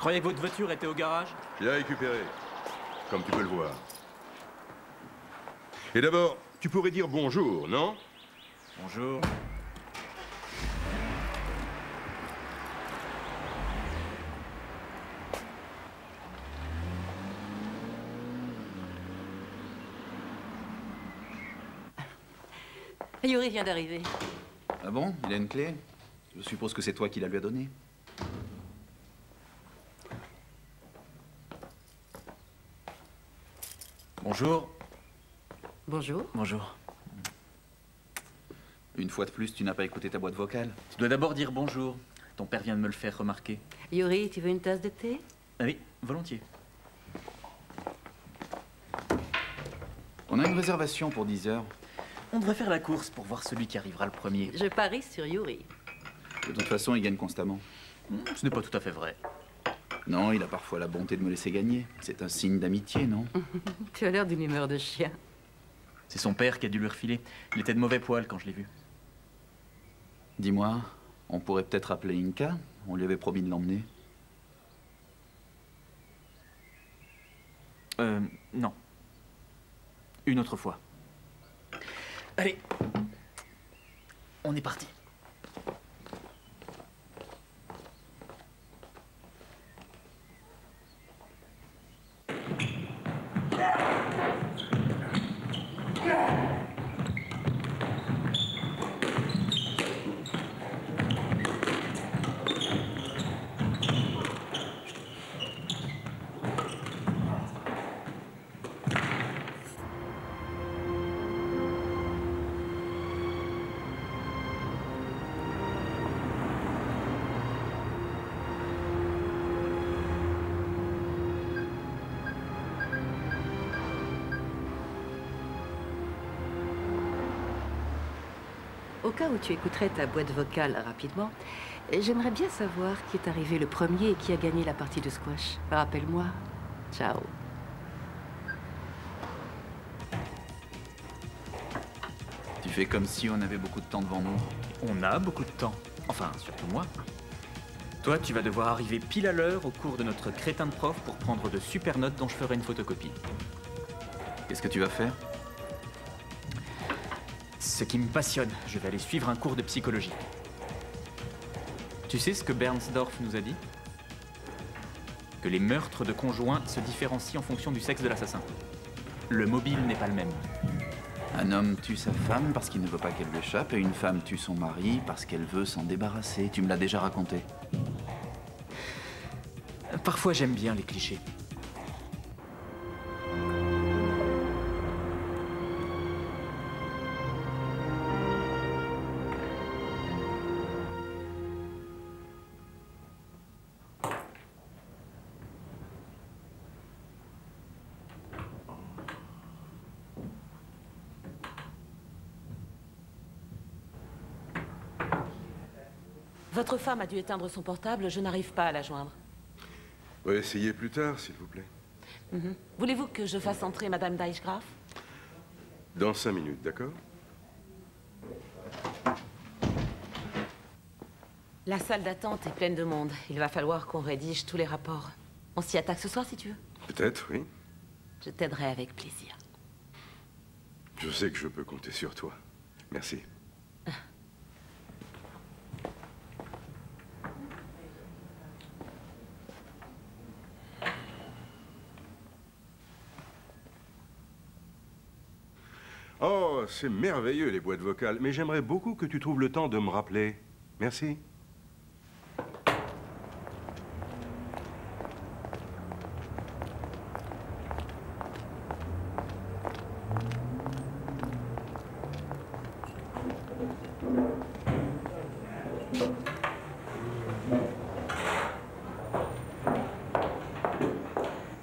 croyais que votre voiture était au garage. Je l'ai récupérée, comme tu peux le voir. Et d'abord, tu pourrais dire bonjour, non? Bonjour. Yuri vient d'arriver. Ah bon? Il a une clé? Je suppose que c'est toi qui la lui a donnée. Bonjour. Bonjour. Bonjour. Une fois de plus, tu n'as pas écouté ta boîte vocale. Tu dois d'abord dire bonjour. Ton père vient de me le faire remarquer. Yuri, tu veux une tasse de thé? Ah oui, volontiers. On a une réservation pour 10 heures. On devrait faire la course pour voir celui qui arrivera le premier. Je parie sur Yuri. De toute façon, il gagne constamment. Ce n'est pas tout à fait vrai. Non, il a parfois la bonté de me laisser gagner. C'est un signe d'amitié, non? Tu as l'air d'une humeur de chien. C'est son père qui a dû lui refiler. Il était de mauvais poil quand je l'ai vu. Dis-moi, on pourrait peut-être appeler Inca? On lui avait promis de l'emmener. Non. Une autre fois. Allez. On est parti. Au cas où tu écouterais ta boîte vocale rapidement, j'aimerais bien savoir qui est arrivé le premier et qui a gagné la partie de squash. Rappelle-moi. Ciao. Tu fais comme si on avait beaucoup de temps devant nous. On a beaucoup de temps. Enfin, surtout moi. Toi, tu vas devoir arriver pile à l'heure au cours de notre crétin de prof pour prendre de super notes dont je ferai une photocopie. Qu'est-ce que tu vas faire? Ce qui me passionne, je vais aller suivre un cours de psychologie. Tu sais ce que Bernsdorf nous a dit? Que les meurtres de conjoints se différencient en fonction du sexe de l'assassin. Le mobile n'est pas le même. Un homme tue sa femme parce qu'il ne veut pas qu'elle lui échappe, et une femme tue son mari parce qu'elle veut s'en débarrasser. Tu me l'as déjà raconté. Parfois, j'aime bien les clichés. Votre femme a dû éteindre son portable, je n'arrive pas à la joindre. Ouais, essayez plus tard, s'il vous plaît. Voulez-vous que je fasse entrer Madame Deichgraf? Dans 5 minutes, d'accord? La salle d'attente est pleine de monde. Il va falloir qu'on rédige tous les rapports. On s'y attaque ce soir, si tu veux. Peut-être, oui. Je t'aiderai avec plaisir. Je sais que je peux compter sur toi. Merci. Oh, c'est merveilleux, les boîtes vocales. Mais j'aimerais beaucoup que tu trouves le temps de me rappeler. Merci.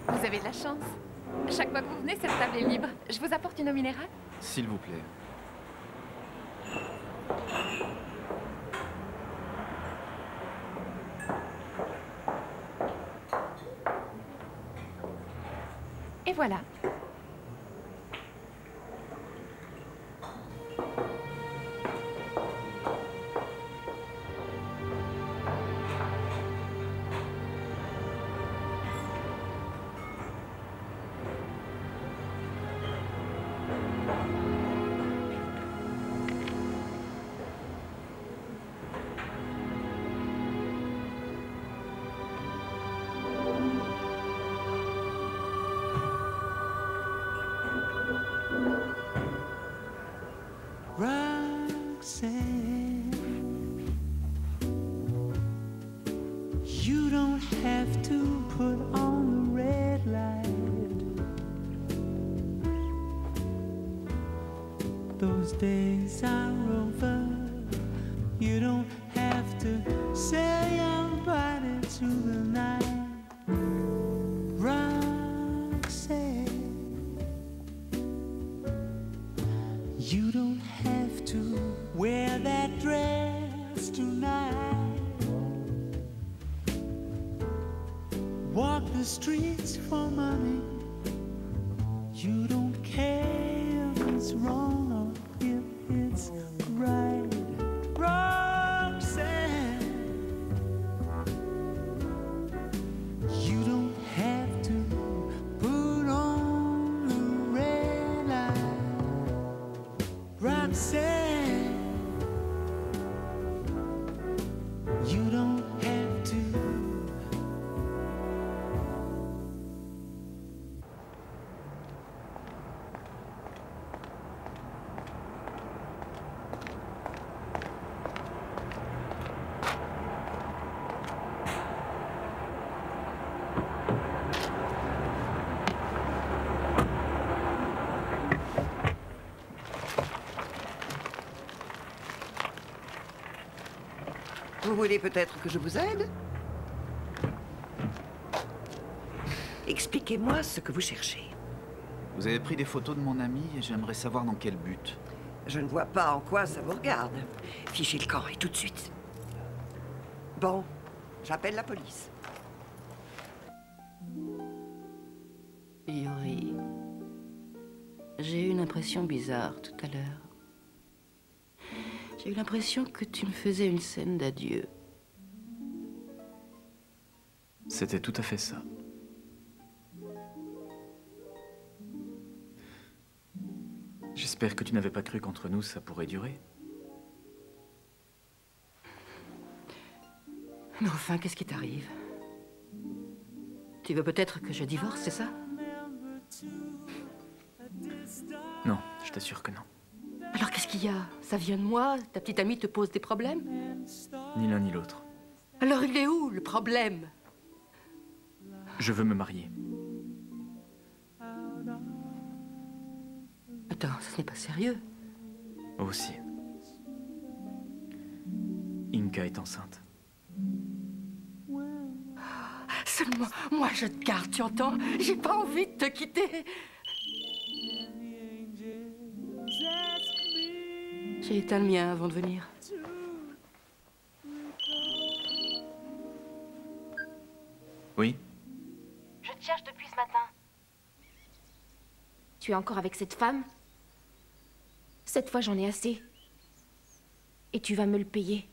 Vous avez de la chance. Chaque fois que vous venez, cette table est libre. Je vous apporte une eau minérale? S'il vous plaît. Et voilà. Roxanne, you don't have to put on the red light. Those days are over. You don't have to sell your body to the night. Roxanne, you don't have to wear that dress tonight. Walk the streets for money. You don't care if it's wrong or if it's right. Roxanne, you don't have to put on the red light. Roxanne, you don't have to. Vous voulez peut-être que je vous aide? Expliquez-moi ce que vous cherchez. Vous avez pris des photos de mon ami et j'aimerais savoir dans quel but. Je ne vois pas en quoi ça vous regarde. Fichez le camp et tout de suite. Bon, j'appelle la police. Yuri, j'ai eu une impression bizarre tout à l'heure. J'ai eu l'impression que tu me faisais une scène d'adieu. C'était tout à fait ça. J'espère que tu n'avais pas cru qu'entre nous, ça pourrait durer. Mais enfin, qu'est-ce qui t'arrive? Tu veux peut-être que je divorce, c'est ça? Non, je t'assure que non. Alors qu'est-ce qu'il y a? Ça vient de moi? Ta petite amie te pose des problèmes? Ni l'un ni l'autre. Alors il est où, le problème? Je veux me marier. Attends, ce n'est pas sérieux. Aussi. Inka est enceinte. Seulement, moi je te garde, tu entends? J'ai pas envie de te quitter. J'ai éteint le mien avant de venir. Oui? Je te cherche depuis ce matin. Tu es encore avec cette femme? Cette fois, j'en ai assez. Et tu vas me le payer.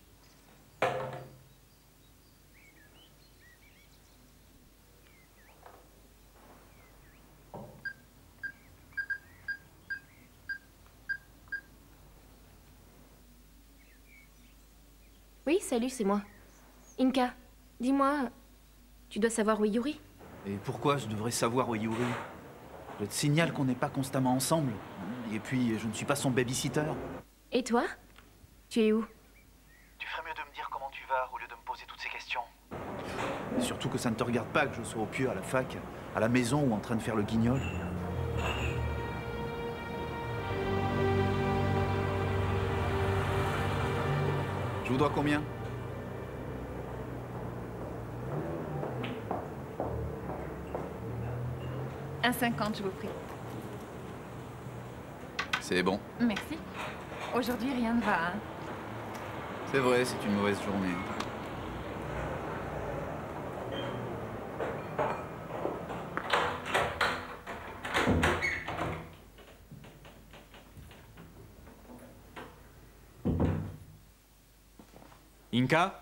Oui, salut, c'est moi. Inka, dis-moi, tu dois savoir où est Yuri? Et pourquoi je devrais savoir où est Yuri? Je te signale qu'on n'est pas constamment ensemble. Et puis, je ne suis pas son babysitter. Et toi? Tu es où? Tu ferais mieux de me dire comment tu vas au lieu de me poser toutes ces questions. Et surtout que ça ne te regarde pas que je sois au pieu, à la fac, à la maison ou en train de faire le guignol. Je vous dois combien? Un 50, je vous prie. C'est bon. Merci. Aujourd'hui, rien ne va, hein. C'est vrai, c'est une mauvaise journée. Inka?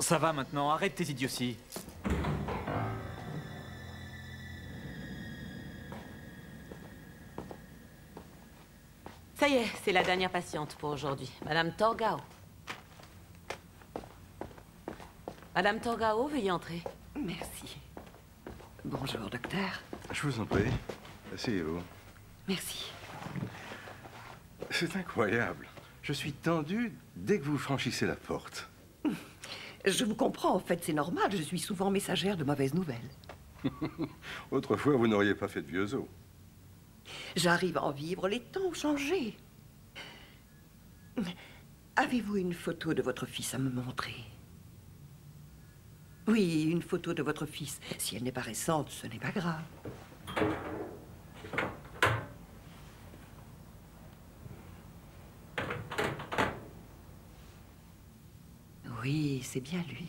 Ça va maintenant, arrête tes idioties. Ça y est, c'est la dernière patiente pour aujourd'hui. Madame Torgau. Madame Torgau, veuillez entrer. Merci. Bonjour, docteur. Je vous en prie. Asseyez-vous. Merci. C'est incroyable. Je suis tendu dès que vous franchissez la porte. Je vous comprends, en fait, c'est normal. Je suis souvent messagère de mauvaises nouvelles. Autrefois, vous n'auriez pas fait de vieux os. J'arrive à en vivre, les temps ont changé. Avez-vous une photo de votre fils à me montrer? Oui, une photo de votre fils. Si elle n'est pas récente, ce n'est pas grave. Oui, c'est bien lui.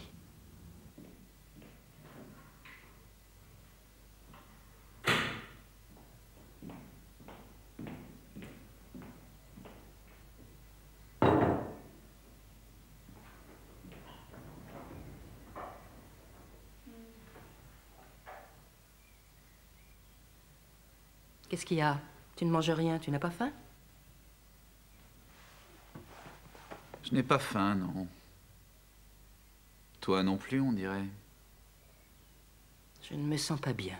Qu'est-ce qu'il y a? Tu ne manges rien, tu n'as pas faim? Je n'ai pas faim, non. Toi non plus, on dirait. Je ne me sens pas bien.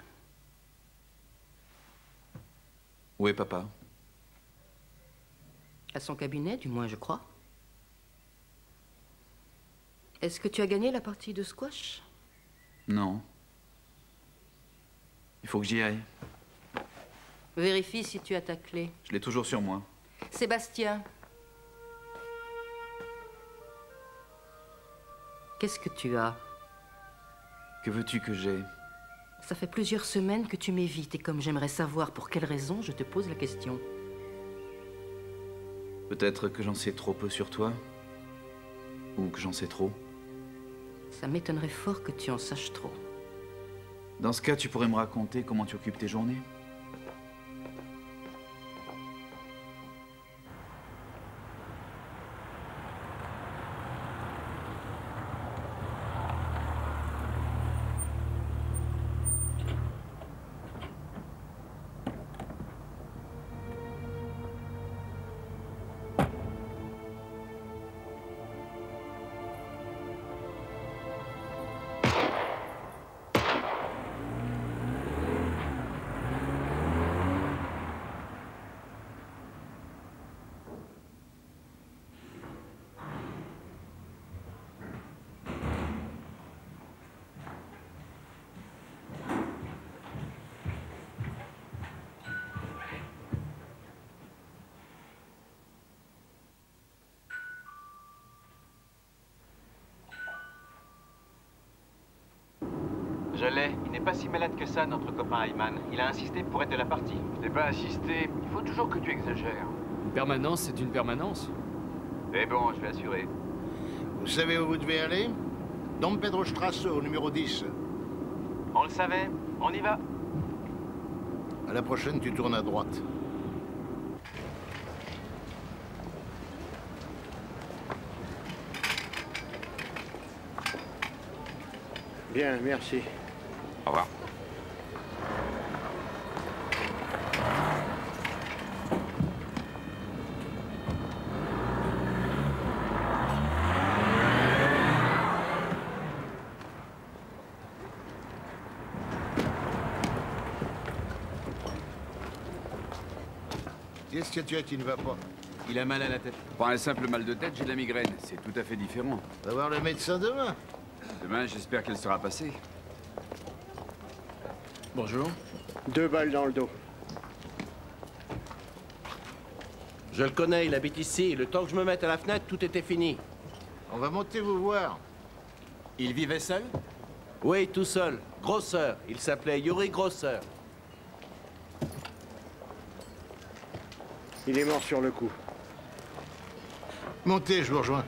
Où est papa? À son cabinet, du moins, je crois. Est-ce que tu as gagné la partie de squash? Non. Il faut que j'y aille. Vérifie si tu as ta clé. Je l'ai toujours sur moi. Sébastien. Qu'est-ce que tu as? Que veux-tu que j'aie? Ça fait plusieurs semaines que tu m'évites et comme j'aimerais savoir pour quelle raison, je te pose la question. Peut-être que j'en sais trop peu sur toi. Ou que j'en sais trop. Ça m'étonnerait fort que tu en saches trop. Dans ce cas, tu pourrais me raconter comment tu occupes tes journées? Je l'ai. Il n'est pas si malade que ça, notre copain Ayman. Il a insisté pour être de la partie. Je n'ai pas insisté. Il faut toujours que tu exagères. Une permanence, c'est une permanence. Mais bon, je vais assurer. Vous savez où vous devez aller? Dom Pedro Strasse, au numéro 10. On le savait. On y va. À la prochaine, tu tournes à droite. Bien, merci. Au revoir. Qu'est-ce que tu as qui ne va pas? Il a mal à la tête. Pas un simple mal de tête, j'ai de la migraine. C'est tout à fait différent. On va voir le médecin demain. Demain, j'espère qu'elle sera passée. Bonjour. 2 balles dans le dos. Je le connais, il habite ici. Le temps que je me mette à la fenêtre, tout était fini. On va monter vous voir. Il vivait seul? Oui, tout seul. Grosseur. Il s'appelait Yuri Grosseur. Il est mort sur le coup. Montez, je vous rejoins.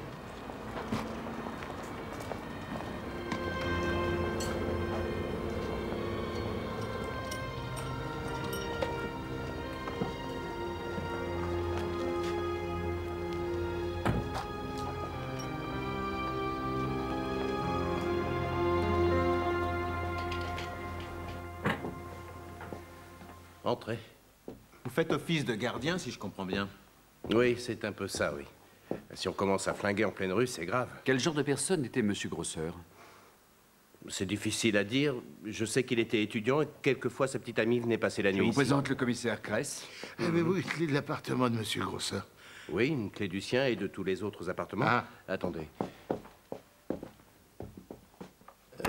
Entrez. Vous faites office de gardien, si je comprends bien. Oui, c'est un peu ça, oui. Si on commence à flinguer en pleine rue, c'est grave. Quel genre de personne était Monsieur Grosseur? C'est difficile à dire. Je sais qu'il était étudiant et quelquefois sa petite amie venait passer la nuit Je vous ici. présente le commissaire Kress. Avez-vous une clé de l'appartement de Monsieur Grosseur? Oui, une clé du sien et de tous les autres appartements. Ah. Attendez.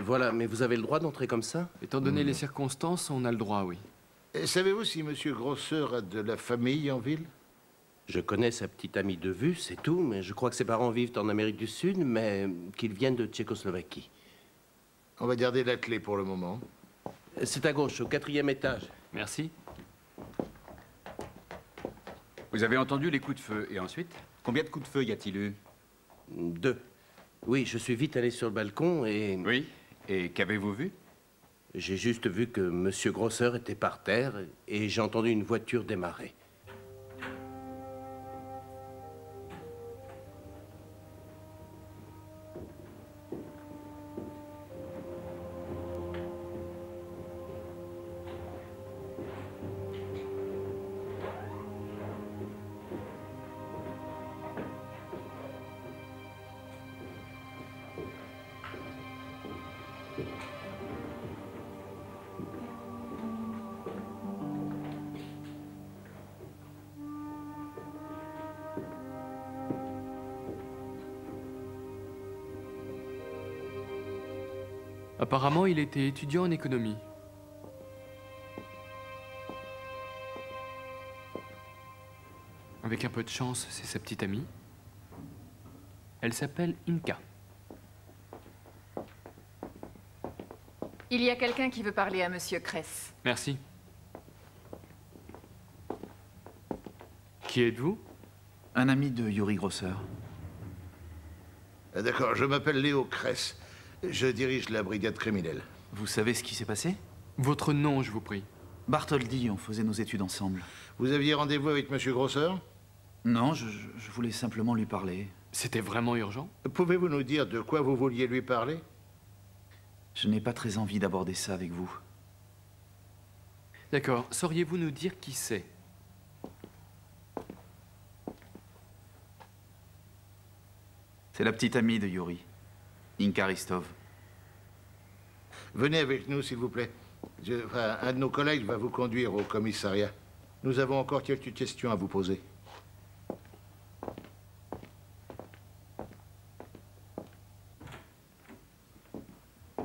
Voilà, mais vous avez le droit d'entrer comme ça? Étant donné les circonstances, on a le droit, oui. Savez-vous si Monsieur Grosseur a de la famille en ville? Je connais sa petite amie de vue, c'est tout, mais je crois que ses parents vivent en Amérique du Sud, mais qu'ils viennent de Tchécoslovaquie. On va garder la clé pour le moment. C'est à gauche, au 4e étage. Merci. Vous avez entendu les coups de feu, et ensuite? Combien de coups de feu y a-t-il eu? 2. Oui, je suis vite allé sur le balcon et... Oui, et qu'avez-vous vu? J'ai juste vu que Monsieur Grosseur était par terre et j'ai entendu une voiture démarrer. Apparemment, il était étudiant en économie. Avec un peu de chance, c'est sa petite amie. Elle s'appelle Inka. Il y a quelqu'un qui veut parler à Monsieur Kress. Merci. Qui êtes-vous? Un ami de Yuri Grosseur. D'accord, je m'appelle Léo Kress. Je dirige la brigade criminelle. Vous savez ce qui s'est passé? Votre nom, je vous prie. Bartholdi, on faisait nos études ensemble. Vous aviez rendez-vous avec Monsieur Grosseur? Non, je voulais simplement lui parler. C'était vraiment urgent? Pouvez-vous nous dire de quoi vous vouliez lui parler? Je n'ai pas très envie d'aborder ça avec vous. D'accord. Sauriez-vous nous dire qui c'est? C'est la petite amie de Yuri, Inka Ristov. Venez avec nous, s'il vous plaît. Un de nos collègues va vous conduire au commissariat. Nous avons encore quelques questions à vous poser.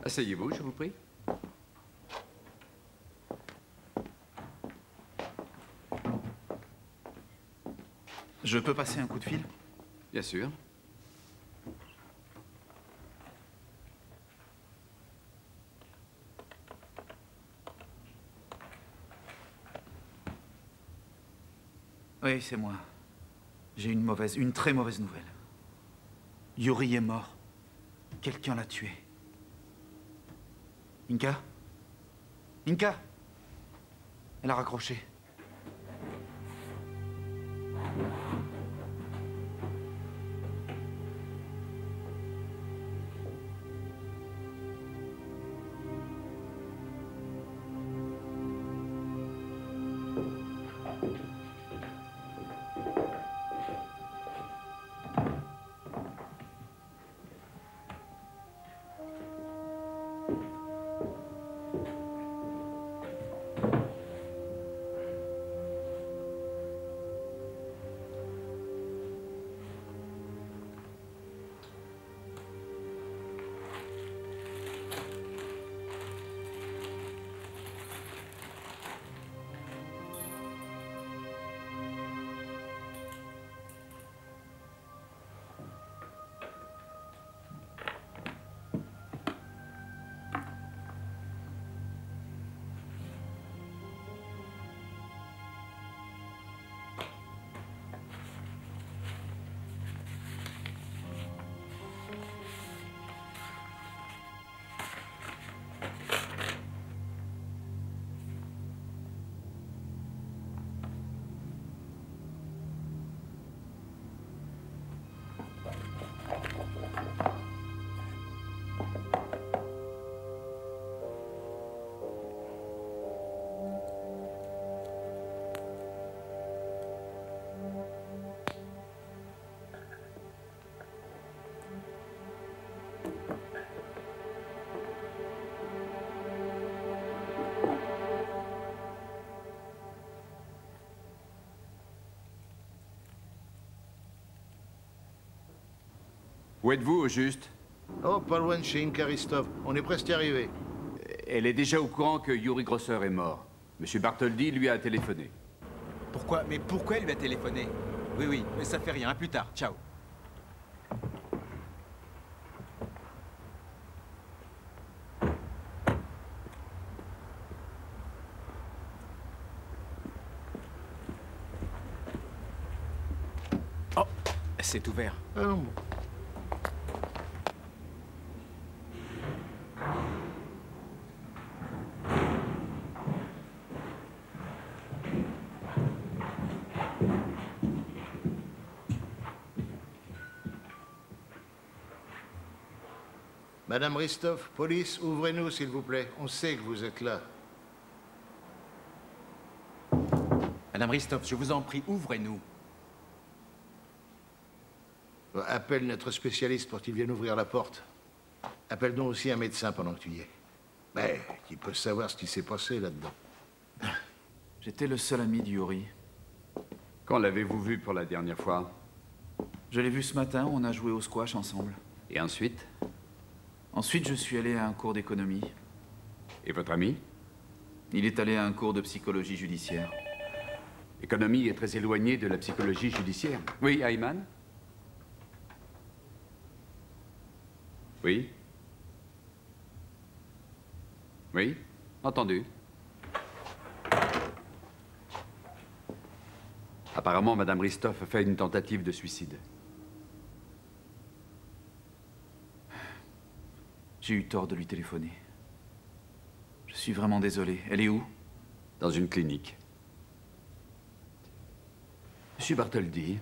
Asseyez-vous, je vous prie. Je peux passer un coup de fil? Bien sûr. Oui, c'est moi. J'ai une très mauvaise nouvelle. Yuri est mort. Quelqu'un l'a tué. Inka? Inka? Elle a raccroché. Où êtes-vous, au juste? Oh, pas loin de chez Inka Ristov. On est presque arrivé. Elle est déjà au courant que Yuri Grosser est mort. Monsieur Bartholdi lui a téléphoné. Pourquoi? Mais pourquoi elle lui a téléphoné? Oui, mais ça fait rien. À plus tard. Ciao. Oh, c'est ouvert. Madame Ristov, police, ouvrez-nous, s'il vous plaît. On sait que vous êtes là. Madame Ristov, je vous en prie, ouvrez-nous. Appelle notre spécialiste pour qu'il vienne ouvrir la porte. Appelle donc aussi un médecin pendant que tu y es. Mais qui peut savoir ce qui s'est passé là-dedans. J'étais le seul ami du Yuri. Quand l'avez-vous vu pour la dernière fois? Je l'ai vu ce matin, on a joué au squash ensemble. Et ensuite? Ensuite, je suis allé à un cours d'économie. Et votre ami? Il est allé à un cours de psychologie judiciaire. L'économie est très éloignée de la psychologie judiciaire. Oui, Ayman? Oui? Oui? Entendu. Apparemment, Madame Ristov a fait une tentative de suicide. J'ai eu tort de lui téléphoner. Je suis vraiment désolé. Elle est où? Dans une clinique. Monsieur Bartholdi,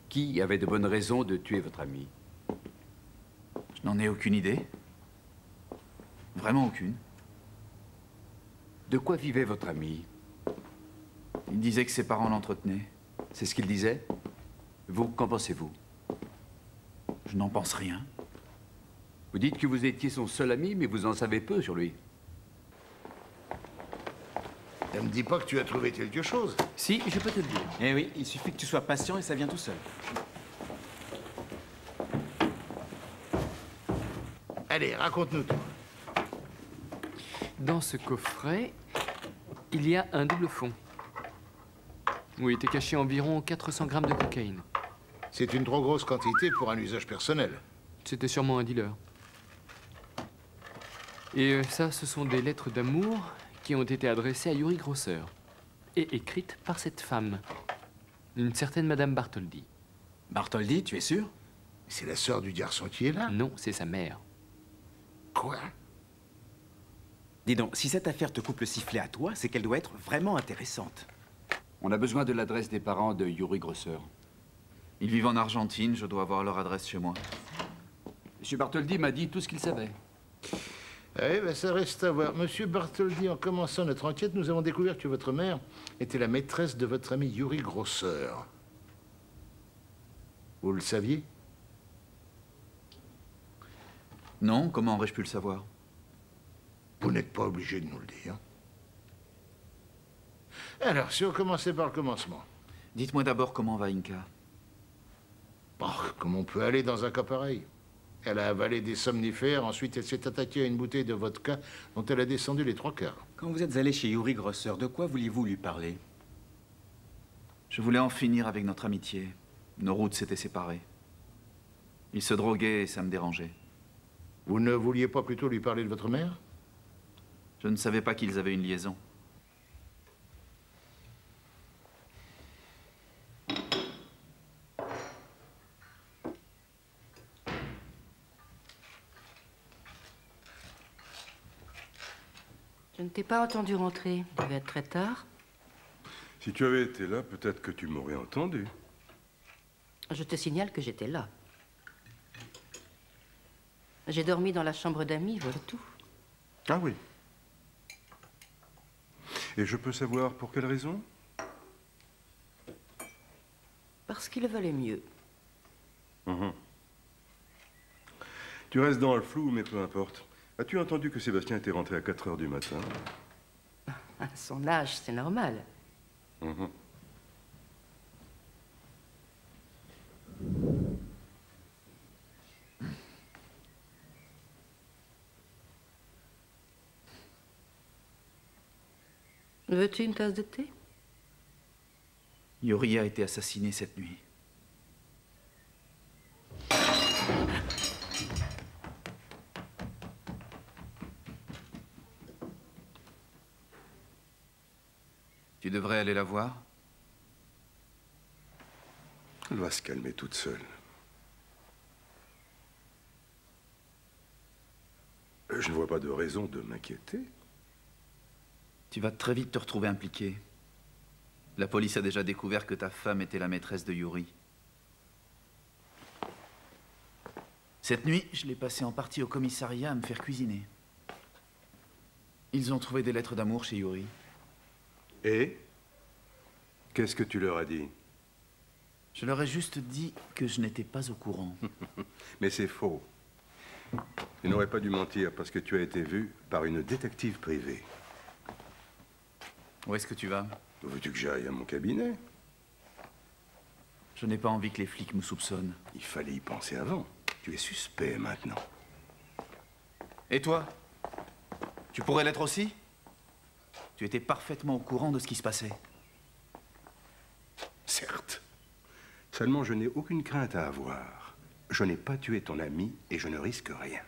qui avait de bonnes raisons de tuer votre ami? Je n'en ai aucune idée. Vraiment aucune. De quoi vivait votre ami? Il disait que ses parents l'entretenaient. C'est ce qu'il disait? Vous, qu'en pensez-vous? Je n'en pense rien. Vous dites que vous étiez son seul ami, mais vous en savez peu sur lui. Ne me dis pas que tu as trouvé quelque chose. Si, je peux te le dire. Eh oui, il suffit que tu sois patient et ça vient tout seul. Allez, raconte-nous tout. Dans ce coffret, il y a un double fond, où était caché environ 400 grammes de cocaïne. C'est une trop grosse quantité pour un usage personnel. C'était sûrement un dealer. Et ça, ce sont des lettres d'amour qui ont été adressées à Yuri Grosser et écrites par cette femme, une certaine Madame Bartholdi. Bartholdi, tu es sûr? C'est la sœur du garçon qui est là? Non, c'est sa mère. Quoi? Dis donc, si cette affaire te coupe le sifflet à toi, c'est qu'elle doit être vraiment intéressante. On a besoin de l'adresse des parents de Yuri Grosser. Ils vivent en Argentine, je dois avoir leur adresse chez moi. Monsieur Bartholdi m'a dit tout ce qu'il savait. Eh ben, ça reste à voir. Monsieur Bartholdi, en commençant notre enquête, nous avons découvert que votre mère était la maîtresse de votre ami Yuri Grosser. Vous le saviez? Non, comment aurais-je pu le savoir? Vous n'êtes pas obligé de nous le dire. Alors, si on commençait par le commencement. Dites-moi d'abord comment va Inka. Oh, comment on peut aller dans un cas pareil? Elle a avalé des somnifères, ensuite elle s'est attaquée à une bouteille de vodka dont elle a descendu les 3/4. Quand vous êtes allé chez Yuri Grosser, de quoi vouliez-vous lui parler? Je voulais en finir avec notre amitié. Nos routes s'étaient séparées. Il se droguait et ça me dérangeait. Vous ne vouliez pas plutôt lui parler de votre mère? Je ne savais pas qu'ils avaient une liaison. Je ne t'ai pas entendu rentrer. Il devait être très tard. Si tu avais été là, peut-être que tu m'aurais entendu. Je te signale que j'étais là. J'ai dormi dans la chambre d'amis, voilà tout. Ah oui. Et je peux savoir pour quelle raison? Parce qu'il valait mieux. Tu restes dans le flou, mais peu importe. As-tu entendu que Sébastien était rentré à 4 heures du matin? À son âge, c'est normal. Veux-tu une tasse de thé? Yuri a été assassiné cette nuit. Tu devrais aller la voir. Elle va se calmer toute seule. Je ne vois pas de raison de m'inquiéter. Tu vas très vite te retrouver impliqué. La police a déjà découvert que ta femme était la maîtresse de Yuri. Cette nuit, je l'ai passé en partie au commissariat à me faire cuisiner. Ils ont trouvé des lettres d'amour chez Yuri. Et? Qu'est-ce que tu leur as dit? Je leur ai juste dit que je n'étais pas au courant. Mais c'est faux. Tu n'aurais pas dû mentir parce que tu as été vu par une détective privée. Où est-ce que tu vas? Veux-tu que j'aille à mon cabinet? Je n'ai pas envie que les flics me soupçonnent. Il fallait y penser avant. Tu es suspect maintenant. Et toi? Tu pourrais l'être aussi? Tu étais parfaitement au courant de ce qui se passait. Certes. Seulement, je n'ai aucune crainte à avoir. Je n'ai pas tué ton ami et je ne risque rien.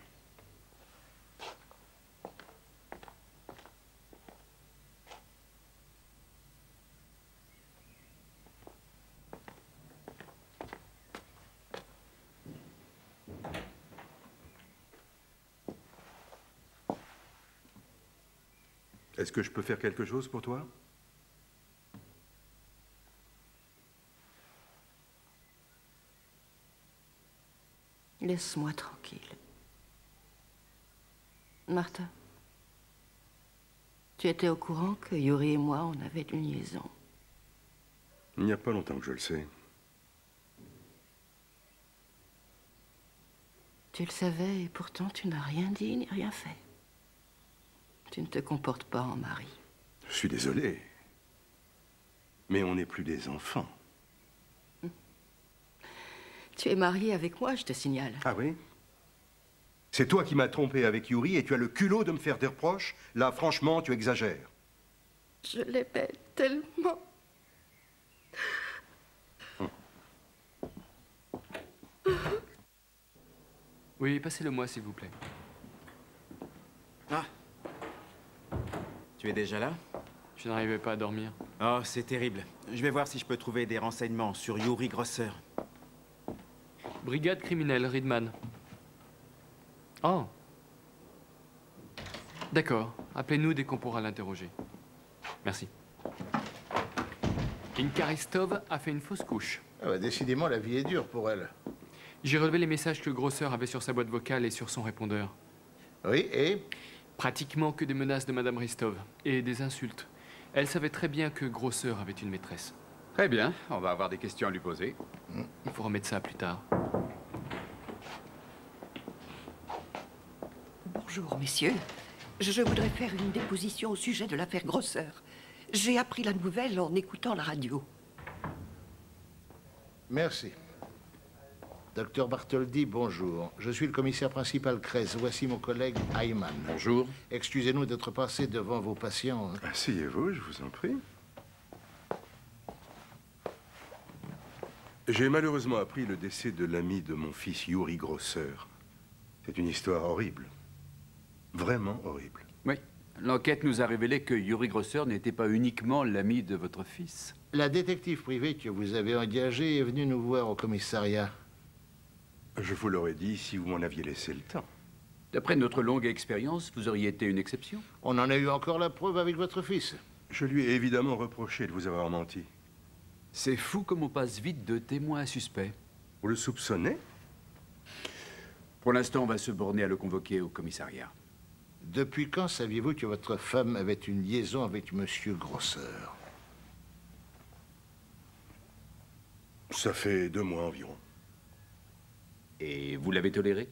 Est-ce que je peux faire quelque chose pour toi? Laisse-moi tranquille. Martha, tu étais au courant que Yuri et moi, on avait une liaison? Il n'y a pas longtemps que je le sais. Tu le savais et pourtant tu n'as rien dit ni rien fait. Tu ne te comportes pas en mari. Je suis désolé. Mais on n'est plus des enfants. Tu es marié avec moi, je te signale. Ah oui? C'est toi qui m'as trompé avec Yuri et tu as le culot de me faire des reproches? Là, franchement, tu exagères. Je l'aimais tellement. Oui, passez-le-moi, s'il vous plaît. Ah. Tu es déjà là? Je n'arrivais pas à dormir. Oh, c'est terrible. Je vais voir si je peux trouver des renseignements sur Yuri Grosser. Brigade criminelle, Reedman. Oh. D'accord. Appelez-nous dès qu'on pourra l'interroger. Merci. Inkaristov a fait une fausse couche. Ah bah, décidément, la vie est dure pour elle. J'ai relevé les messages que Grosser avait sur sa boîte vocale et sur son répondeur. Oui, et? Pratiquement que des menaces de Madame Ristov et des insultes. Elle savait très bien que Grosser avait une maîtresse. Très bien, on va avoir des questions à lui poser. Il faut remettre ça plus tard. Bonjour, messieurs. Je voudrais faire une déposition au sujet de l'affaire Grosser. J'ai appris la nouvelle en écoutant la radio. Merci. Docteur Bartholdi, bonjour. Je suis le commissaire principal Kress. Voici mon collègue Ayman. Bonjour. Excusez-nous d'être passé devant vos patients. Asseyez-vous, je vous en prie. J'ai malheureusement appris le décès de l'ami de mon fils Yuri Grosser. C'est une histoire horrible. Vraiment horrible. Oui. L'enquête nous a révélé que Yuri Grosser n'était pas uniquement l'ami de votre fils. La détective privée que vous avez engagée est venue nous voir au commissariat. Je vous l'aurais dit si vous m'en aviez laissé le temps. D'après notre longue expérience, vous auriez été une exception. On en a eu encore la preuve avec votre fils. Je lui ai évidemment reproché de vous avoir menti. C'est fou comme on passe vite de témoin à suspect. Vous le soupçonnez? Pour l'instant, on va se borner à le convoquer au commissariat. Depuis quand saviez-vous que votre femme avait une liaison avec Monsieur Grosser? Ça fait 2 mois environ. Et vous l'avez toléré?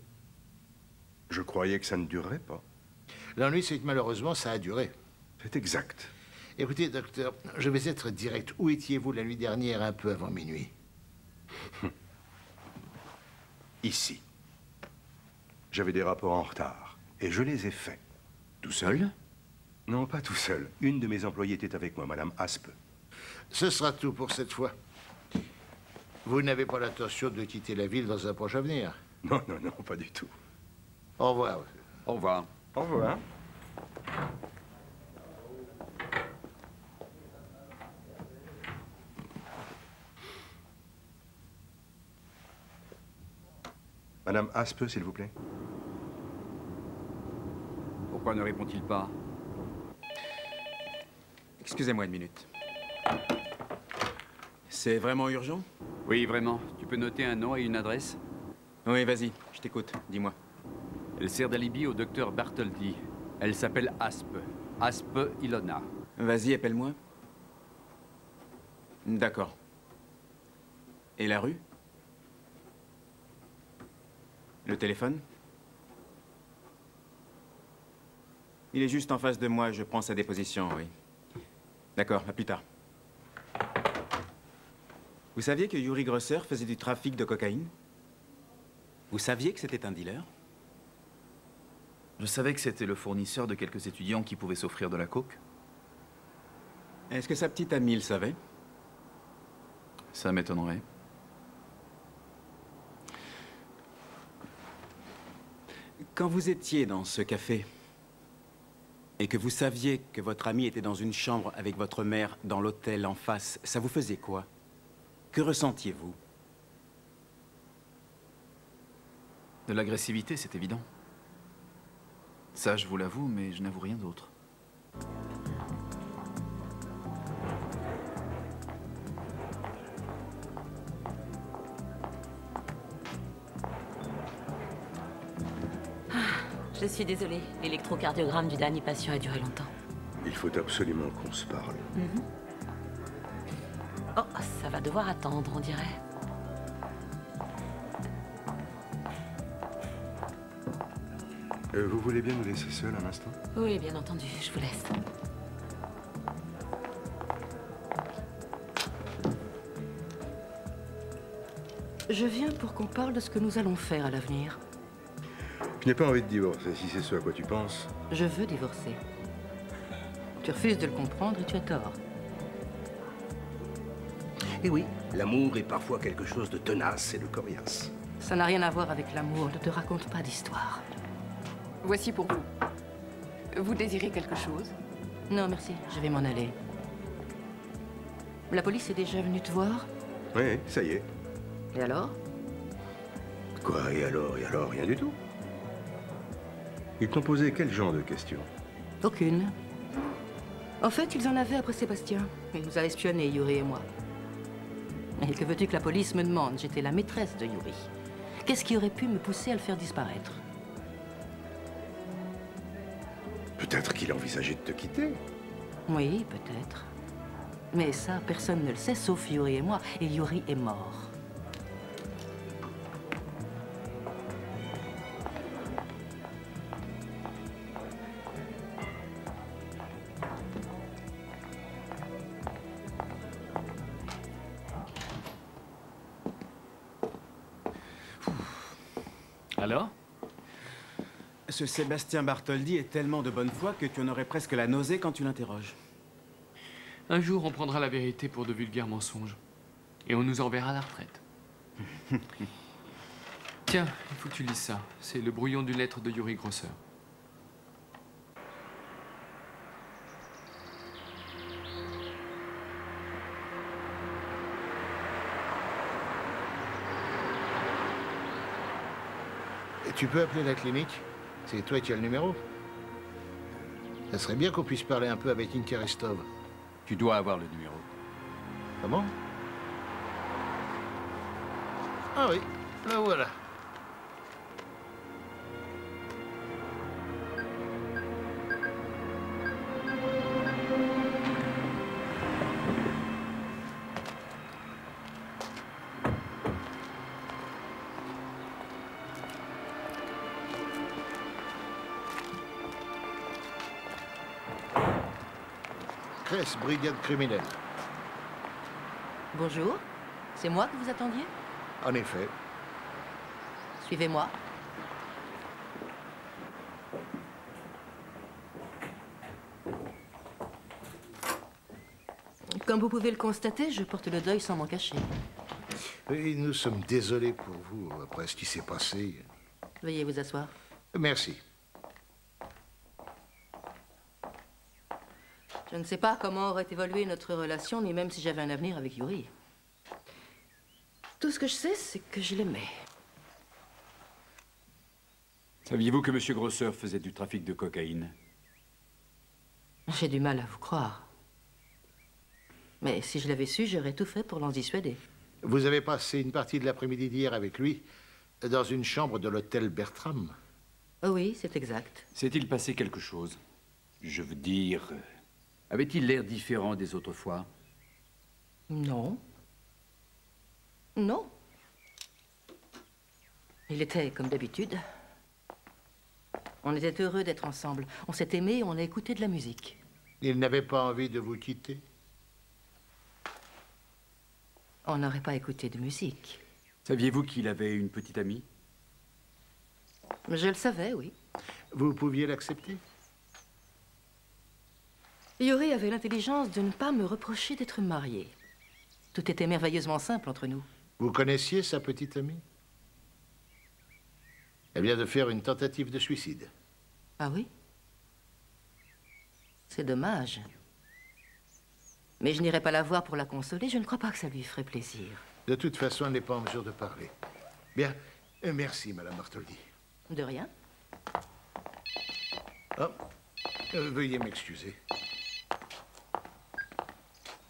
Je croyais que ça ne durerait pas. L'ennui, c'est que malheureusement, ça a duré. C'est exact. Écoutez, docteur, je vais être direct. Où étiez-vous la nuit dernière, un peu avant minuit? Ici. J'avais des rapports en retard. Et je les ai faits. Tout seul? Non, pas tout seul. Une de mes employées était avec moi, Madame Aspe. Ce sera tout pour cette fois. Vous n'avez pas l'intention de quitter la ville dans un proche avenir? Non, non, non, pas du tout. Au revoir. Au revoir. Au revoir. Madame Aspe, s'il vous plaît. Pourquoi ne répond-il pas? Excusez-moi une minute. C'est vraiment urgent? Oui, vraiment. Tu peux noter un nom et une adresse? Oui, vas-y, je t'écoute. Dis-moi. Elle sert d'alibi au docteur Bartholdi. Elle s'appelle Aspe. Aspe Ilona. Vas-y, appelle-moi. D'accord. Et la rue? Le téléphone? Il est juste en face de moi, je prends sa déposition, oui. D'accord, à plus tard. Vous saviez que Yuri Grosser faisait du trafic de cocaïne? Vous saviez que c'était un dealer? Je savais que c'était le fournisseur de quelques étudiants qui pouvaient s'offrir de la coke. Est-ce que sa petite amie le savait? Ça m'étonnerait. Quand vous étiez dans ce café et que vous saviez que votre ami était dans une chambre avec votre mère dans l'hôtel en face, ça vous faisait quoi? Que ressentiez-vous? De l'agressivité, c'est évident. Ça, je vous l'avoue, mais je n'avoue rien d'autre. Je suis désolée, l'électrocardiogramme du dernier patient a duré longtemps. Il faut absolument qu'on se parle. Oh, ça va devoir attendre, on dirait. Vous voulez bien nous laisser seuls un instant? Oui, bien entendu, je vous laisse. Je viens pour qu'on parle de ce que nous allons faire à l'avenir. Je n'ai pas envie de divorcer, si c'est ce à quoi tu penses. Je veux divorcer. Tu refuses de le comprendre et tu as tort. Et oui, l'amour est parfois quelque chose de tenace et de coriace. Ça n'a rien à voir avec l'amour, ne te raconte pas d'histoire. Voici pour vous. Vous désirez quelque chose? Non, merci, je vais m'en aller. La police est déjà venue te voir? Oui, ça y est. Et alors? Quoi, et alors, rien du tout. Ils t'ont posé quel genre de questions? Aucune. En fait, ils en avaient après Sébastien. Il nous a espionnés, Yuri et moi. Et que veux-tu que la police me demande? J'étais la maîtresse de Yuri. Qu'est-ce qui aurait pu me pousser à le faire disparaître? Peut-être qu'il envisageait de te quitter. Oui, peut-être. Mais ça, personne ne le sait, sauf Yuri et moi. Et Yuri est mort. Alors? Ce Sébastien Bartholdi est tellement de bonne foi que tu en aurais presque la nausée quand tu l'interroges. Un jour, on prendra la vérité pour de vulgaires mensonges. Et on nous enverra à la retraite. Tiens, il faut que tu lises ça. C'est le brouillon d'une lettre de Yuri Grosser. Et tu peux appeler la clinique? C'est toi qui as le numéro? Ça serait bien qu'on puisse parler un peu avec Inka Restov. Tu dois avoir le numéro. Comment? Ah oui, la voilà. Cress, brigade criminelle. Bonjour. C'est moi que vous attendiez? En effet. Suivez-moi. Comme vous pouvez le constater, je porte le deuil sans m'en cacher. Oui, nous sommes désolés pour vous, après ce qui s'est passé. Veuillez vous asseoir. Merci. Je ne sais pas comment aurait évolué notre relation, ni même si j'avais un avenir avec Yuri. Tout ce que je sais, c'est que je l'aimais. Saviez-vous que M. Grosser faisait du trafic de cocaïne? J'ai du mal à vous croire. Mais si je l'avais su, j'aurais tout fait pour l'en dissuader. Vous avez passé une partie de l'après-midi d'hier avec lui dans une chambre de l'hôtel Bertram. Oh oui, c'est exact. S'est-il passé quelque chose? Je veux dire, avait-il l'air différent des autres fois? Non. Non. Il était comme d'habitude. On était heureux d'être ensemble. On s'est aimés, on a écouté de la musique. Il n'avait pas envie de vous quitter? On n'aurait pas écouté de musique. Saviez-vous qu'il avait une petite amie? Je le savais, oui. Vous pouviez l'accepter? Yuri avait l'intelligence de ne pas me reprocher d'être mariée. Tout était merveilleusement simple entre nous. Vous connaissiez sa petite amie? Elle vient de faire une tentative de suicide. Ah oui? C'est dommage. Mais je n'irai pas la voir pour la consoler. Je ne crois pas que ça lui ferait plaisir. De toute façon, elle n'est pas en mesure de parler. Bien. Merci, Madame Bartholdi. De rien. Oh. Veuillez m'excuser.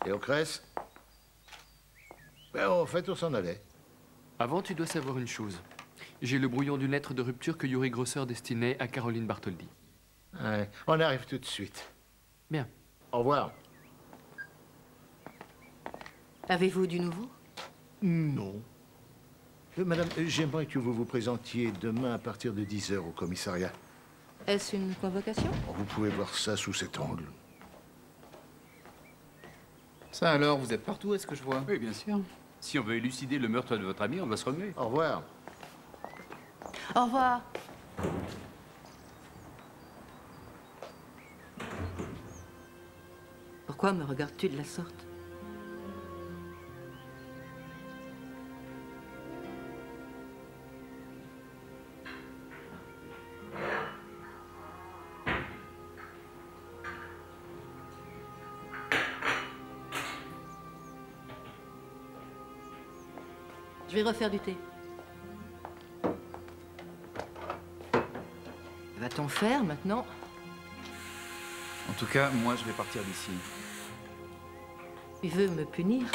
Et au Cress? Ben, en fait, on s'en allait. Avant, tu dois savoir une chose. J'ai le brouillon d'une lettre de rupture que Yuri Grosser destinait à Caroline Bartholdi. Ouais, on arrive tout de suite. Bien. Au revoir. Avez-vous du nouveau? Non. Madame, j'aimerais que vous vous présentiez demain à partir de 10 h au commissariat. Est-ce une convocation? Vous pouvez voir ça sous cet angle. Ça alors, vous êtes partout, est-ce que je vois? Oui, bien sûr. Si on veut élucider le meurtre de votre ami, on doit se remuer. Au revoir. Au revoir. Pourquoi me regardes-tu de la sorte? Je vais refaire du thé. Va-t-on faire maintenant? En tout cas, moi, je vais partir d'ici. Tu veux me punir?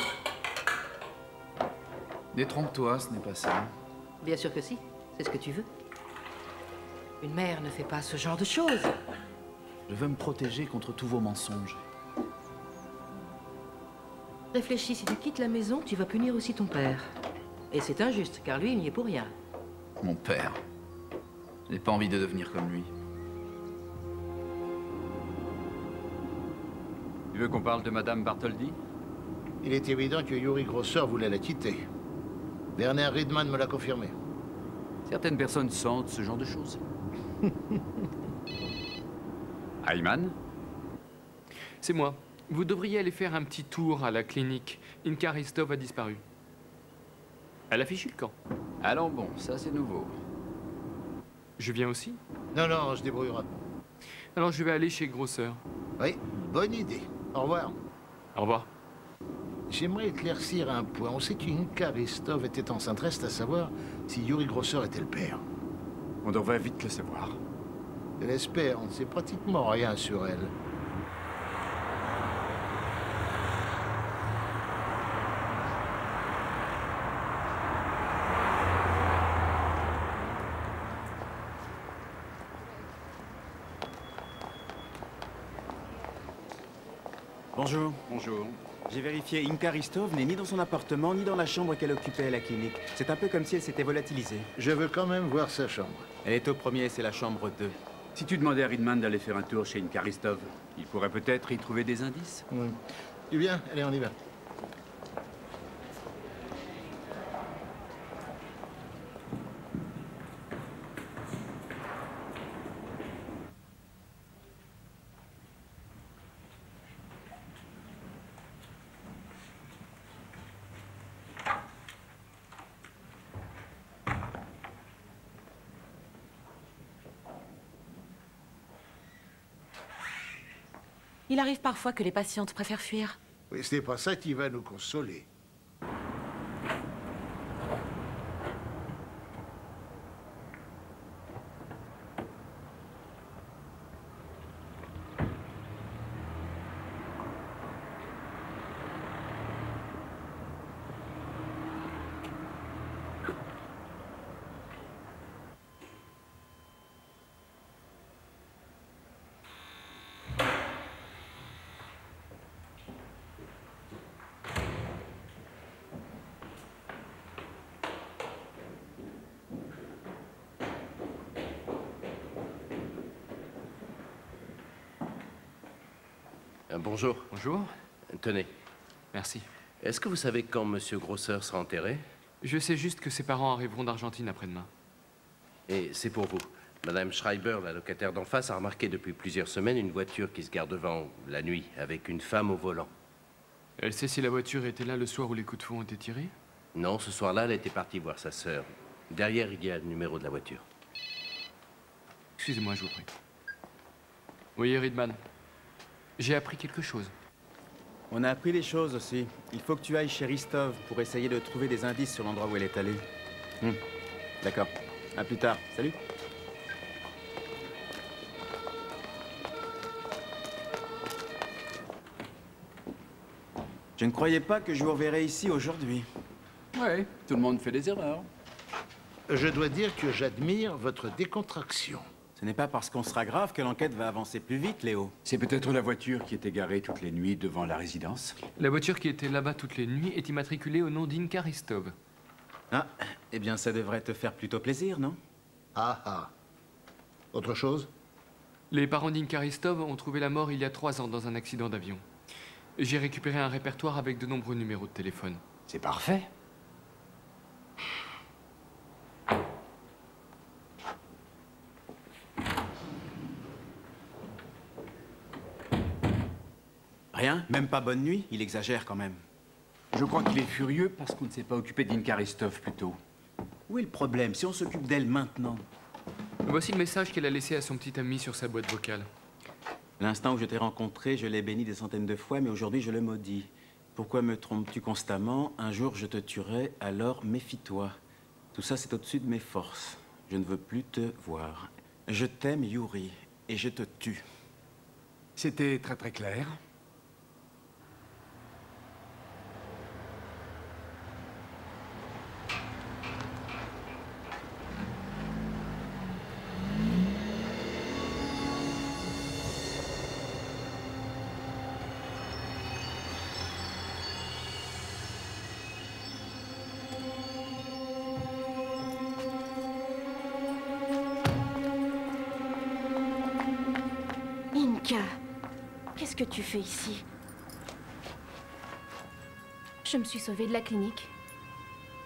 Détrompe-toi, ce n'est pas ça. Bien sûr que si. C'est ce que tu veux. Une mère ne fait pas ce genre de choses. Je veux me protéger contre tous vos mensonges. Réfléchis, si tu quittes la maison, tu vas punir aussi ton père. Et c'est injuste, car lui, il n'y est pour rien. Mon père. Je n'ai pas envie de devenir comme lui. Tu veux qu'on parle de Madame Bartholdi? Il est évident que Yuri Grosser voulait la quitter. Werner Riedman me l'a confirmé. Certaines personnes sentent ce genre de choses. Ayman? C'est moi. Vous devriez aller faire un petit tour à la clinique. Inka Ristov a disparu. Elle a fichu le camp. Allons bon, ça c'est nouveau. Je viens aussi? Non, non, je débrouillerai. Alors je vais aller chez Grosser. Oui, bonne idée. Au revoir. Au revoir. J'aimerais éclaircir un point. On sait qu'Inka Ristov était enceinte. Reste à savoir si Yuri Grosser était le père. On devrait vite le savoir. Je l'espère. On ne sait pratiquement rien sur elle. Bonjour. Bonjour. J'ai vérifié, Inka Ristov n'est ni dans son appartement, ni dans la chambre qu'elle occupait à la clinique. C'est un peu comme si elle s'était volatilisée. Je veux quand même voir sa chambre. Elle est au premier, c'est la chambre 2. Si tu demandais à Riedman d'aller faire un tour chez Inka Ristov, il pourrait peut-être y trouver des indices. Oui. Tu viens? Allez, on y va. Il arrive parfois que les patientes préfèrent fuir. Oui, ce n'est pas ça qui va nous consoler. Bonjour. Bonjour. Tenez. Merci. Est-ce que vous savez quand Monsieur Grosser sera enterré? Je sais juste que ses parents arriveront d'Argentine après-demain. Et c'est pour vous. Madame Schreiber, la locataire d'en face, a remarqué depuis plusieurs semaines une voiture qui se gare devant la nuit, avec une femme au volant. Elle sait si la voiture était là le soir où les coups de feu ont été tirés? Non, ce soir-là, elle était partie voir sa sœur. Derrière, il y a le numéro de la voiture. Excusez-moi, je vous prie. Oui, Ridman. J'ai appris quelque chose. On a appris des choses aussi. Il faut que tu ailles chez Ristov pour essayer de trouver des indices sur l'endroit où elle est allée. D'accord. À plus tard. Salut. Je ne croyais pas que je vous reverrais ici aujourd'hui. Ouais, tout le monde fait des erreurs. Je dois dire que j'admire votre décontraction. Ce n'est pas parce qu'on sera grave que l'enquête va avancer plus vite, Léo. C'est peut-être la voiture qui était garée toutes les nuits devant la résidence. La voiture qui était là-bas toutes les nuits est immatriculée au nom d'Inka Ristov. Ah, eh bien ça devrait te faire plutôt plaisir, non? Ah ah. Autre chose? Les parents d'Inka Ristov ont trouvé la mort il y a 3 ans dans un accident d'avion. J'ai récupéré un répertoire avec de nombreux numéros de téléphone. C'est parfait. Rien? Même pas bonne nuit? Il exagère quand même. Je crois qu'il est furieux parce qu'on ne s'est pas occupé d'Inka Ristov plus tôt. Où est le problème si on s'occupe d'elle maintenant? Voici le message qu'elle a laissé à son petit ami sur sa boîte vocale. L'instant où je t'ai rencontré, je l'ai béni des centaines de fois, mais aujourd'hui je le maudis. Pourquoi me trompes-tu constamment? Un jour je te tuerai, alors méfie-toi. Tout ça c'est au-dessus de mes forces. Je ne veux plus te voir. Je t'aime, Yuri, et je te tue. C'était très très clair. Inka, qu'est-ce que tu fais ici? Je me suis sauvée de la clinique.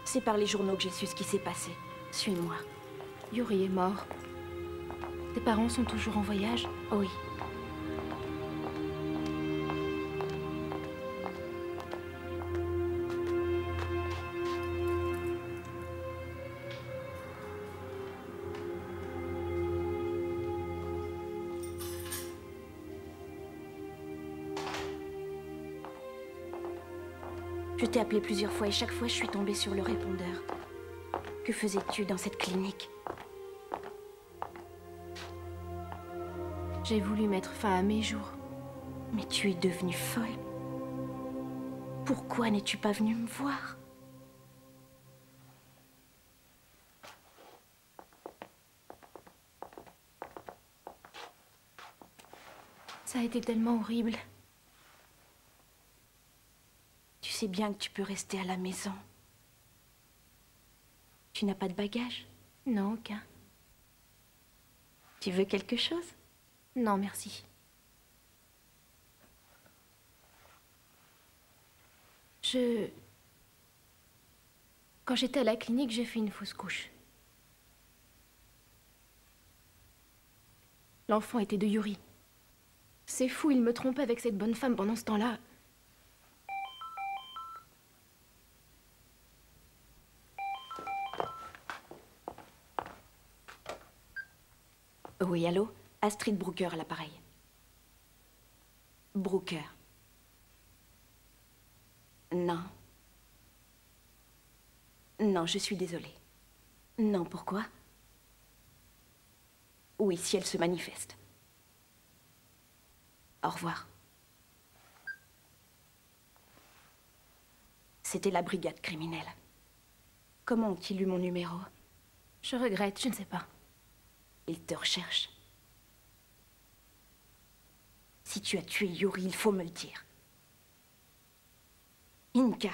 C'est par les journaux que j'ai su ce qui s'est passé. Suis-moi. Yuri est mort. Tes parents sont toujours en voyage? Oui. Je t'ai appelé plusieurs fois et chaque fois je suis tombée sur le répondeur. Que faisais-tu dans cette clinique? J'ai voulu mettre fin à mes jours. Mais tu es devenue folle. Pourquoi n'es-tu pas venue me voir? Ça a été tellement horrible. Tu sais bien que tu peux rester à la maison. Tu n'as pas de bagages? Non, aucun. Tu veux quelque chose? Non, merci. Quand j'étais à la clinique, j'ai fait une fausse couche. L'enfant était de Yuri. C'est fou, il me trompait avec cette bonne femme pendant ce temps-là. Oui, allô? Astrid Brooker à l'appareil. Brooker. Non. Non, je suis désolée. Non, pourquoi? Oui, si elle se manifeste. Au revoir. C'était la brigade criminelle. Comment ont-ils eu mon numéro? Je regrette, je ne sais pas. Ils te recherchent. Si tu as tué Yuri, il faut me le dire. Inca.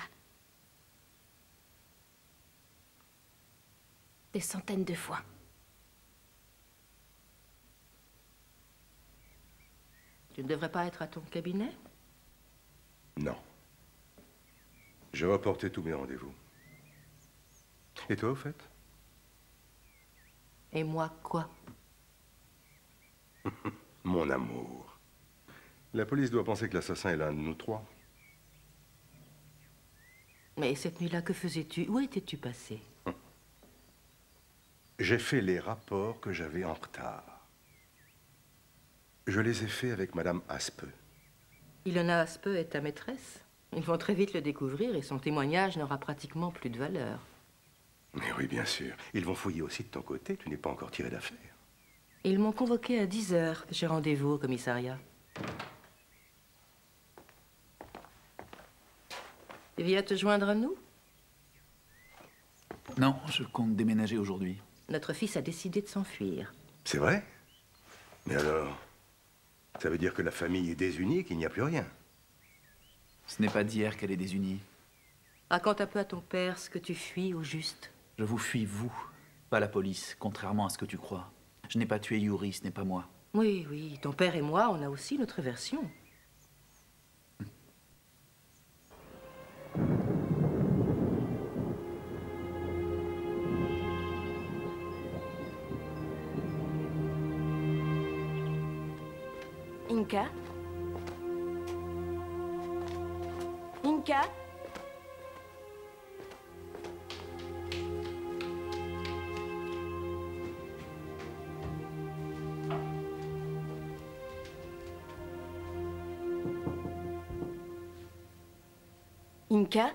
Des centaines de fois. Tu ne devrais pas être à ton cabinet? Non. J'ai reporté tous mes rendez-vous. Et toi, au fait? Et moi, quoi? Mon amour. La police doit penser que l'assassin est l'un de nous trois. Mais cette nuit-là, que faisais-tu? Où étais-tu passé? J'ai fait les rapports que j'avais en retard. Je les ai faits avec Madame Aspe. Ilona Aspe est ta maîtresse. Ils vont très vite le découvrir et son témoignage n'aura pratiquement plus de valeur. Mais oui, bien sûr. Ils vont fouiller aussi de ton côté. Tu n'es pas encore tiré d'affaire. Ils m'ont convoqué à 10 h. J'ai rendez-vous au commissariat. Tu viens te joindre à nous? Non, je compte déménager aujourd'hui. Notre fils a décidé de s'enfuir. C'est vrai? Mais alors, ça veut dire que la famille est désunie et qu'il n'y a plus rien. Ce n'est pas d'hier qu'elle est désunie. Raconte un peu à ton père ce que tu fuis au juste. Je vous fuis, vous, pas la police, contrairement à ce que tu crois. Je n'ai pas tué Yuri, ce n'est pas moi. Oui, oui, ton père et moi, on a aussi notre version. Inca? Inca? Inca?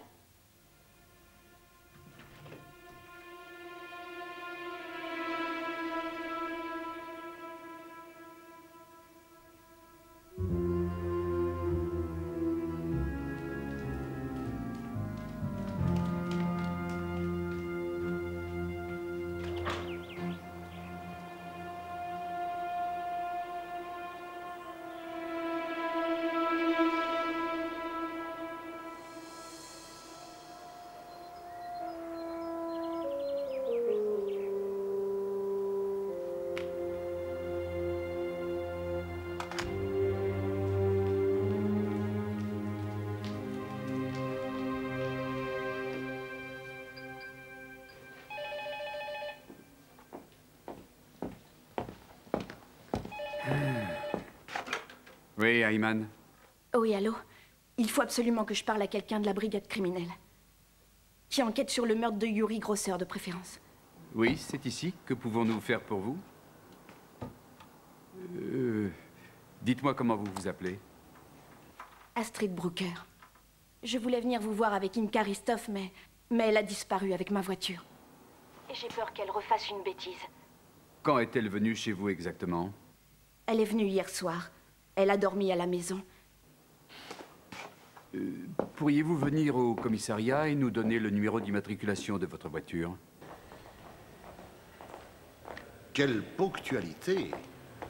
Oui, Ayman. Oui, allô? Il faut absolument que je parle à quelqu'un de la brigade criminelle. Qui enquête sur le meurtre de Yuri Grosser, de préférence. Oui, c'est ici. Que pouvons-nous faire pour vous? Dites-moi comment vous vous appelez. Astrid Brooker. Je voulais venir vous voir avec Inka Ristov, mais elle a disparu avec ma voiture. Et j'ai peur qu'elle refasse une bêtise. Quand est-elle venue chez vous exactement? Elle est venue hier soir. Elle a dormi à la maison. Pourriez-vous venir au commissariat et nous donner le numéro d'immatriculation de votre voiture? Quelle ponctualité!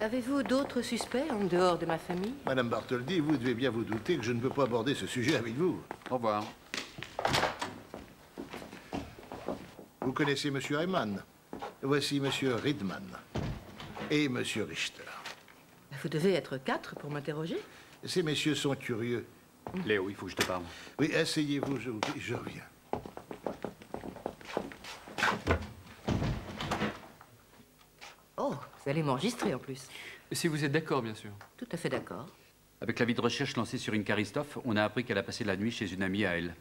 Avez-vous d'autres suspects en dehors de ma famille? Madame Bartholdi, vous devez bien vous douter que je ne peux pas aborder ce sujet avec vous. Au revoir. Vous connaissez Monsieur Ayman? Voici Monsieur Riedman et Monsieur Richter. Vous devez être 4 pour m'interroger. Ces messieurs sont curieux. Léo, il faut que je te parle. Oui, asseyez-vous, je vous prie, je reviens. Oh, vous allez m'enregistrer en plus. Si vous êtes d'accord, bien sûr. Tout à fait d'accord. Avec l'avis de recherche lancé sur Inka Ristov, on a appris qu'elle a passé la nuit chez une amie à elle.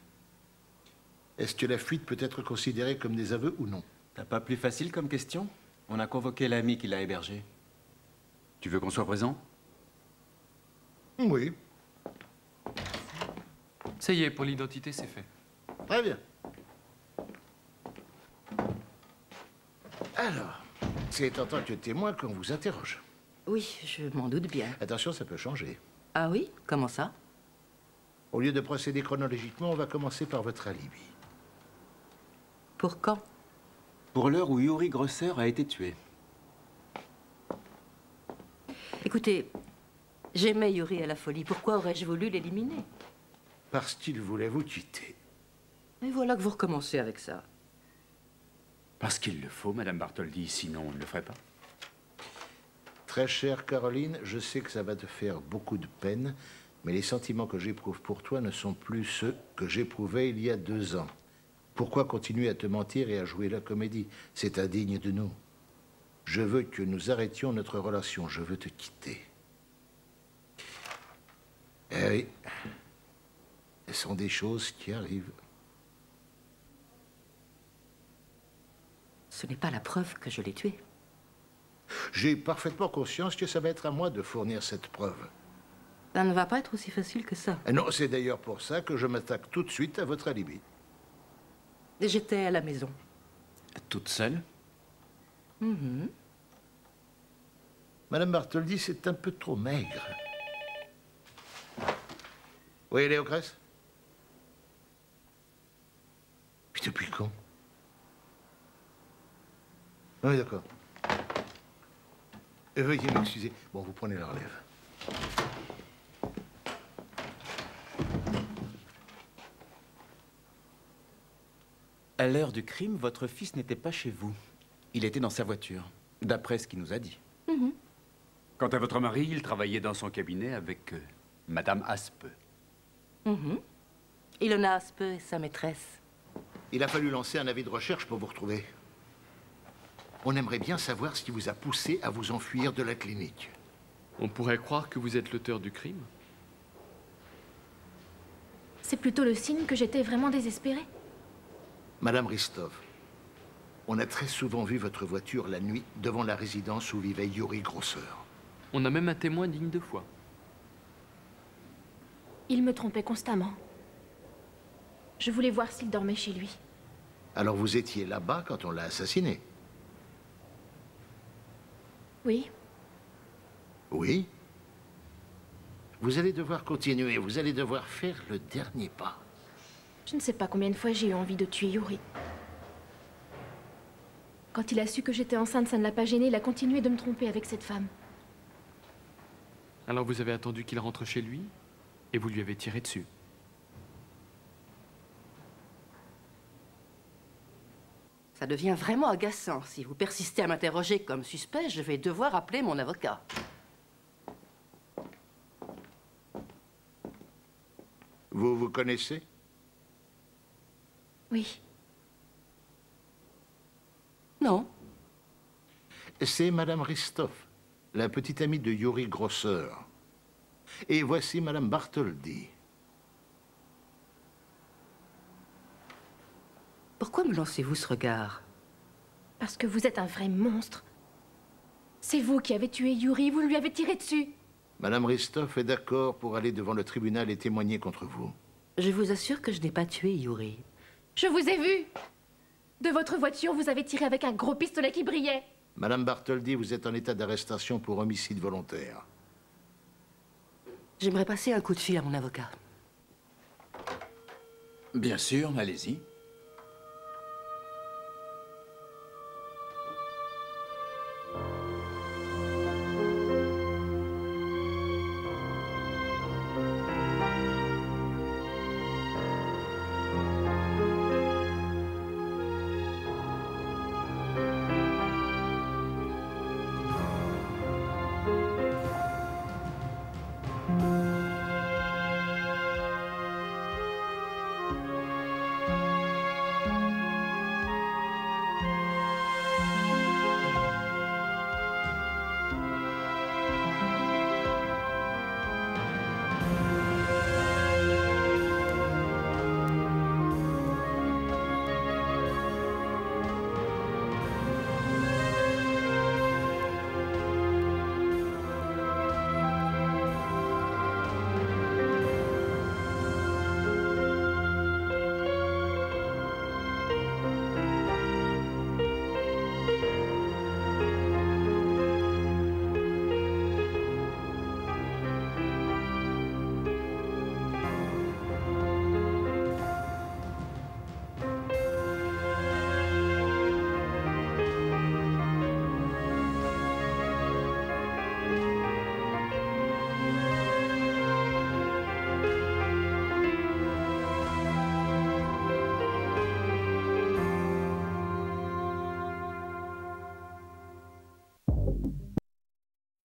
Est-ce que la fuite peut être considérée comme des aveux ou non? T'as pas plus facile comme question? On a convoqué l'ami qui l'a hébergé. Tu veux qu'on soit présent? Oui. Ça y est, pour l'identité, c'est fait. Très bien. Alors, c'est en tant que témoin qu'on vous interroge. Oui, je m'en doute bien. Attention, ça peut changer. Ah oui? Comment ça? Au lieu de procéder chronologiquement, on va commencer par votre alibi. Pour quand? Pour l'heure où Yuri Grosser a été tué. Écoutez, j'aimais Yuri à la folie. Pourquoi aurais-je voulu l'éliminer? Parce qu'il voulait vous quitter. Et voilà que vous recommencez avec ça. Parce qu'il le faut, Madame Bartholdi, sinon on ne le ferait pas. Très chère Caroline, je sais que ça va te faire beaucoup de peine, mais les sentiments que j'éprouve pour toi ne sont plus ceux que j'éprouvais il y a 2 ans. Pourquoi continuer à te mentir et à jouer la comédie? C'est indigne de nous. Je veux que nous arrêtions notre relation. Je veux te quitter. Eh oui. Ce sont des choses qui arrivent. Ce n'est pas la preuve que je l'ai tué. J'ai parfaitement conscience que ça va être à moi de fournir cette preuve. Ça ne va pas être aussi facile que ça. Et non, c'est d'ailleurs pour ça que je m'attaque tout de suite à votre alibi. J'étais à la maison. Toute seule? Madame Bartholdi, c'est un peu trop maigre. Oui, Léo Cress? Puis depuis quand? Oui, d'accord. Veuillez m'excuser. Bon, vous prenez la relève. À l'heure du crime, votre fils n'était pas chez vous. Il était dans sa voiture, d'après ce qu'il nous a dit. Quant à votre mari, il travaillait dans son cabinet avec Madame Aspe. Ilona Aspe et sa maîtresse. Il a fallu lancer un avis de recherche pour vous retrouver. On aimerait bien savoir ce qui vous a poussé à vous enfuir de la clinique. On pourrait croire que vous êtes l'auteur du crime. C'est plutôt le signe que j'étais vraiment désespérée. Madame Ristov, on a très souvent vu votre voiture la nuit devant la résidence où vivait Yuri Grosser. On a même un témoin digne de foi. Il me trompait constamment. Je voulais voir s'il dormait chez lui. Alors vous étiez là-bas quand on l'a assassiné? Oui. Oui? Vous allez devoir continuer, vous allez devoir faire le dernier pas. Je ne sais pas combien de fois j'ai eu envie de tuer Yuri. Quand il a su que j'étais enceinte, ça ne l'a pas gêné. Il a continué de me tromper avec cette femme. Alors vous avez attendu qu'il rentre chez lui et vous lui avez tiré dessus. Ça devient vraiment agaçant. Si vous persistez à m'interroger comme suspect, je vais devoir appeler mon avocat. Vous vous connaissez? Oui. Non. C'est Madame Ristov, la petite amie de Yuri Grosser. Et voici Madame Bartholdi. Pourquoi me lancez-vous ce regard? Parce que vous êtes un vrai monstre. C'est vous qui avez tué Yuri, vous lui avez tiré dessus. Madame Ristov est d'accord pour aller devant le tribunal et témoigner contre vous. Je vous assure que je n'ai pas tué Yuri. Je vous ai vu. De votre voiture, vous avez tiré avec un gros pistolet qui brillait. Madame Bartholdi, vous êtes en état d'arrestation pour homicide volontaire. J'aimerais passer un coup de fil à mon avocat. Bien sûr, allez-y.